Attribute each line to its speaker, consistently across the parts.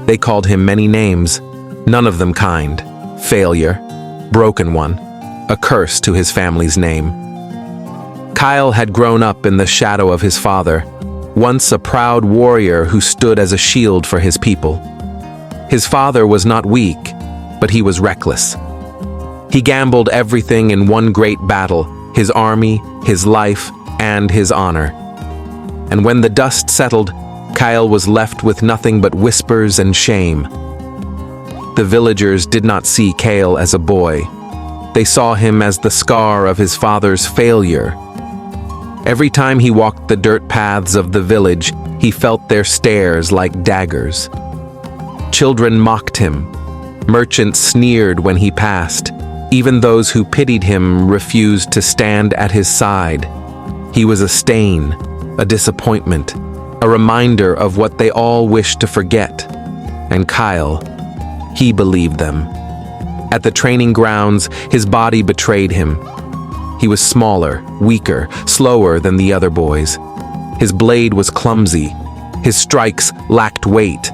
Speaker 1: They called him many names, none of them kind. Failure, broken one, a curse to his family's name. Kael had grown up in the shadow of his father, once a proud warrior who stood as a shield for his people. His father was not weak, but he was reckless. He gambled everything in one great battle, his army, his life, and his honor. And when the dust settled, Kael was left with nothing but whispers and shame. The villagers did not see Kael as a boy. They saw him as the scar of his father's failure. Every time he walked the dirt paths of the village, he felt their stares like daggers. Children mocked him. Merchants sneered when he passed. Even those who pitied him refused to stand at his side. He was a stain, a disappointment, a reminder of what they all wished to forget. And Kael, he believed them. At the training grounds, his body betrayed him. He was smaller, weaker, slower than the other boys. His blade was clumsy. His strikes lacked weight.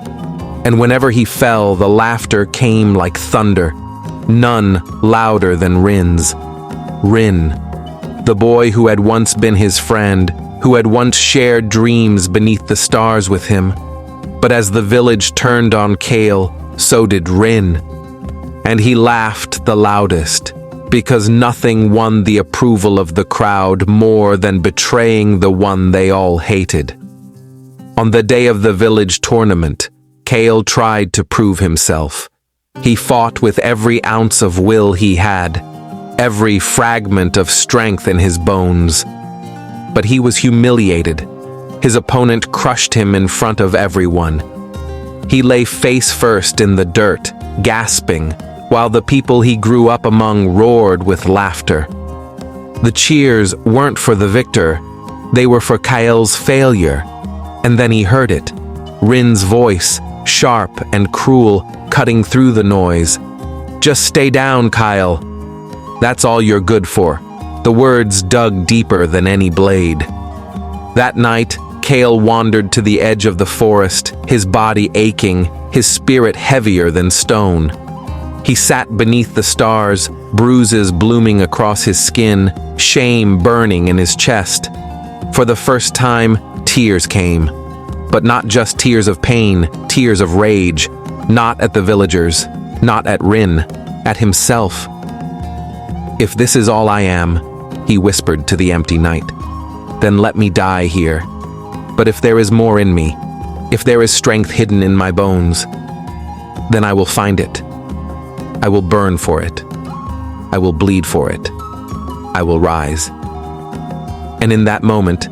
Speaker 1: And whenever he fell, the laughter came like thunder, none louder than Rin's. Rin, the boy who had once been his friend, who had once shared dreams beneath the stars with him. But as the village turned on Kael, so did Rin. And he laughed the loudest, because nothing won the approval of the crowd more than betraying the one they all hated. On the day of the village tournament, Kael tried to prove himself. He fought with every ounce of will he had, every fragment of strength in his bones. But he was humiliated. His opponent crushed him in front of everyone. He lay face first in the dirt, gasping, while the people he grew up among roared with laughter. The cheers weren't for the victor, they were for Kael's failure. And then he heard it, Rin's voice, sharp and cruel, cutting through the noise. "Just stay down, Kael. That's all you're good for." The words dug deeper than any blade. That night, Kael wandered to the edge of the forest, his body aching, his spirit heavier than stone. He sat beneath the stars, bruises blooming across his skin, shame burning in his chest. For the first time, tears came. But not just tears of pain, tears of rage. Not at the villagers, not at Rin, at himself. "If this is all I am," he whispered to the empty night, "then let me die here. But if there is more in me, if there is strength hidden in my bones, then I will find it. I will burn for it. I will bleed for it. I will rise." And in that moment,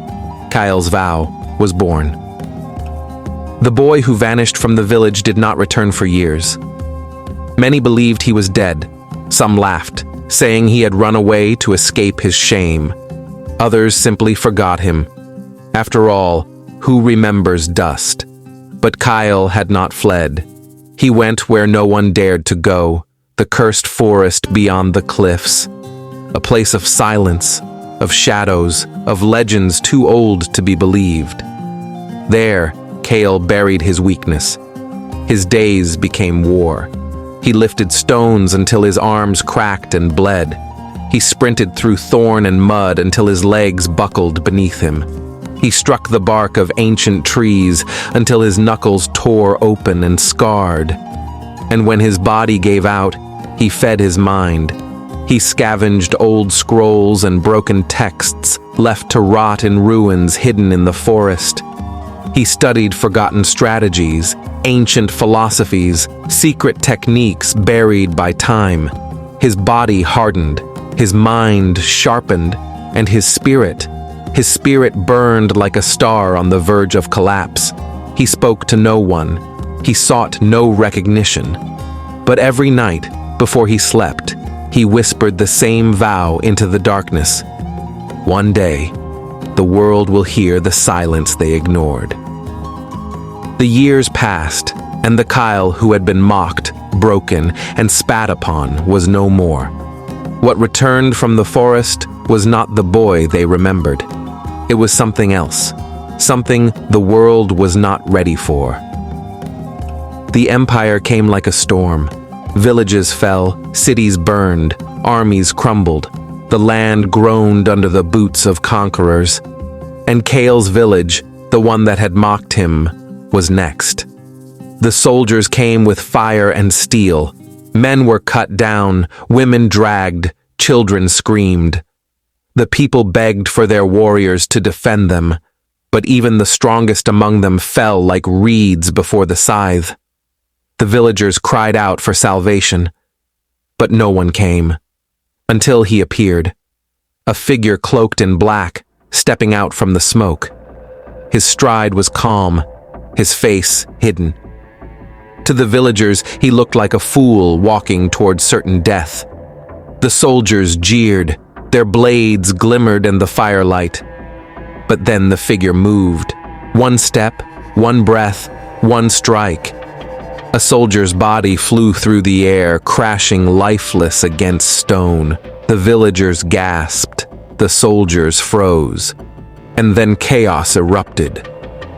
Speaker 1: Kael's vow was born. The boy who vanished from the village did not return for years. Many believed he was dead. Some laughed, saying he had run away to escape his shame. Others simply forgot him. After all, who remembers dust? But Kael had not fled. He went where no one dared to go, the cursed forest beyond the cliffs. A place of silence, of shadows, of legends too old to be believed. There, Kael buried his weakness. His days became war. He lifted stones until his arms cracked and bled. He sprinted through thorn and mud until his legs buckled beneath him. He struck the bark of ancient trees until his knuckles tore open and scarred. And when his body gave out, he fed his mind. He scavenged old scrolls and broken texts left to rot in ruins hidden in the forest. He studied forgotten strategies, ancient philosophies, secret techniques buried by time. His body hardened, his mind sharpened, and his spirit burned like a star on the verge of collapse. He spoke to no one. He sought no recognition. But every night, before he slept, he whispered the same vow into the darkness. One day, the world will hear the silence they ignored. The years passed, and the Kael who had been mocked, broken, and spat upon was no more. What returned from the forest was not the boy they remembered. It was something else, something the world was not ready for. The empire came like a storm. Villages fell, cities burned, armies crumbled. The land groaned under the boots of conquerors. And Kael's village, the one that had mocked him, was next. The soldiers came with fire and steel. Men were cut down, women dragged, children screamed. The people begged for their warriors to defend them, but even the strongest among them fell like reeds before the scythe. The villagers cried out for salvation, but no one came, until he appeared, a figure cloaked in black, stepping out from the smoke. His stride was calm, his face hidden. To the villagers, he looked like a fool walking toward certain death. The soldiers jeered, their blades glimmered in the firelight. But then the figure moved. One step, one breath, one strike. A soldier's body flew through the air, crashing lifeless against stone. The villagers gasped. The soldiers froze. And then chaos erupted.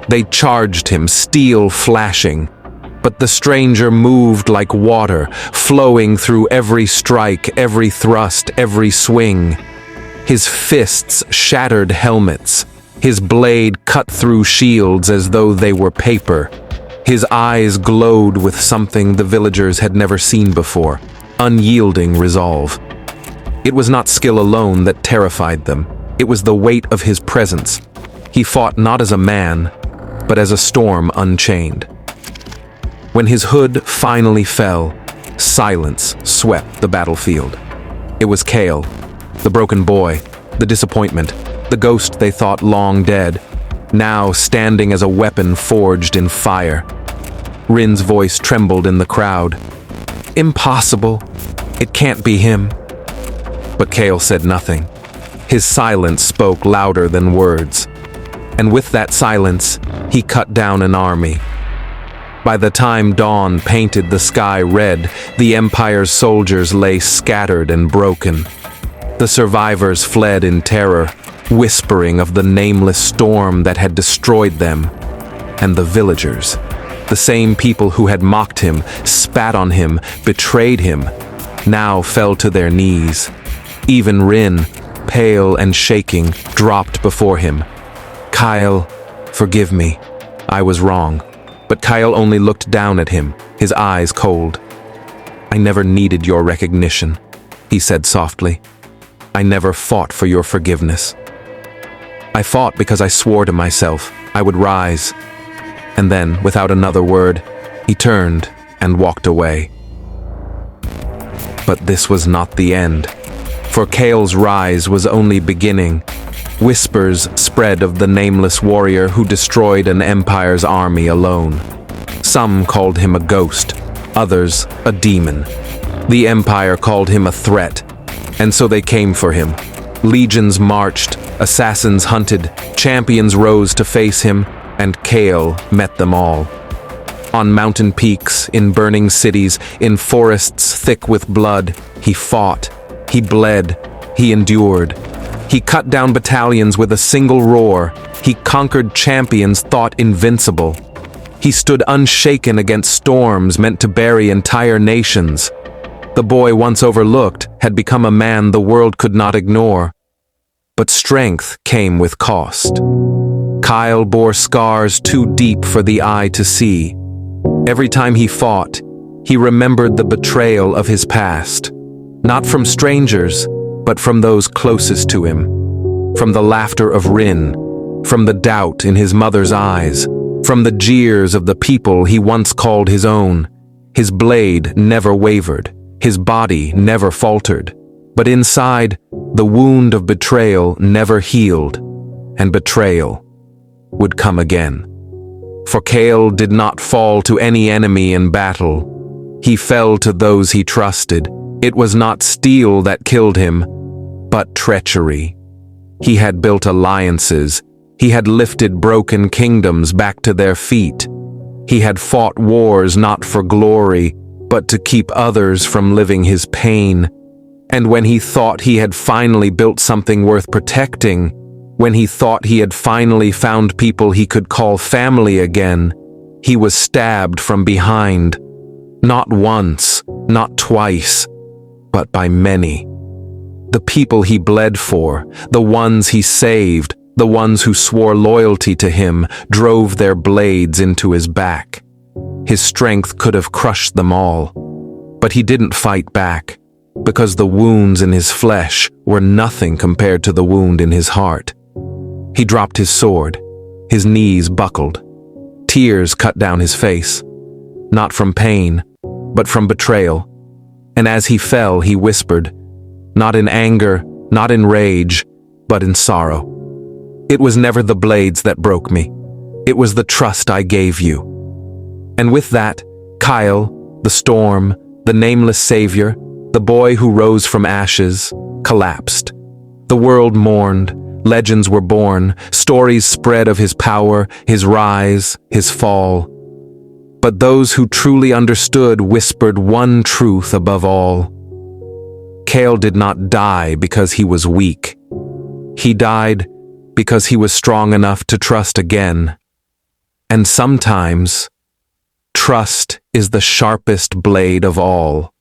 Speaker 1: They charged him, steel flashing. But the stranger moved like water, flowing through every strike, every thrust, every swing. His fists shattered helmets. His blade cut through shields as though they were paper. His eyes glowed with something the villagers had never seen before, unyielding resolve. It was not skill alone that terrified them. It was the weight of his presence. He fought not as a man, but as a storm unchained. When his hood finally fell, silence swept the battlefield. It was Kael, the broken boy, the disappointment, the ghost they thought long dead, now standing as a weapon forged in fire. Rin's voice trembled in the crowd. Impossible. It can't be him. But Kael said nothing. His silence spoke louder than words. And with that silence, he cut down an army. By the time dawn painted the sky red, the Empire's soldiers lay scattered and broken. The survivors fled in terror, whispering of the nameless storm that had destroyed them. And the villagers, the same people who had mocked him, spat on him, betrayed him, now fell to their knees. Even Rin, pale and shaking, dropped before him. Kael, forgive me. I was wrong. But Kael only looked down at him, his eyes cold. I never needed your recognition, he said softly. I never fought for your forgiveness. I fought because I swore to myself I would rise. And then, without another word, he turned and walked away. But this was not the end, for Kael's rise was only beginning. Whispers spread of the nameless warrior who destroyed an empire's army alone. Some called him a ghost, others a demon. The empire called him a threat, and so they came for him. Legions marched, assassins hunted, champions rose to face him, and Kael met them all. On mountain peaks, in burning cities, in forests thick with blood, he fought, he bled, he endured. He cut down battalions with a single roar. He conquered champions thought invincible. He stood unshaken against storms meant to bury entire nations. The boy once overlooked had become a man the world could not ignore. But strength came with cost. Kael bore scars too deep for the eye to see. Every time he fought, he remembered the betrayal of his past. Not from strangers, but from those closest to him. From the laughter of Rin, from the doubt in his mother's eyes, from the jeers of the people he once called his own. His blade never wavered, his body never faltered, but inside, the wound of betrayal never healed, and betrayal would come again. For Kael did not fall to any enemy in battle. He fell to those he trusted. It was not steel that killed him, but treachery. He had built alliances. He had lifted broken kingdoms back to their feet. He had fought wars not for glory, but to keep others from living his pain. And when he thought he had finally built something worth protecting, when he thought he had finally found people he could call family again, He was stabbed from behind, not once, not twice, but by many. The people he bled for, the ones he saved, the ones who swore loyalty to him, drove their blades into his back. His strength could have crushed them all, but he didn't fight back, because the wounds in his flesh were nothing compared to the wound in his heart. He dropped his sword, his knees buckled. Tears cut down his face, not from pain, but from betrayal. And as he fell, he whispered, not in anger, not in rage, but in sorrow. It was never the blades that broke me. It was the trust I gave you. And with that, Kael, the storm, the nameless savior, the boy who rose from ashes, collapsed. The world mourned, legends were born, stories spread of his power, his rise, his fall. But those who truly understood whispered one truth above all. Kael did not die because he was weak. He died because he was strong enough to trust again. And sometimes, trust is the sharpest blade of all.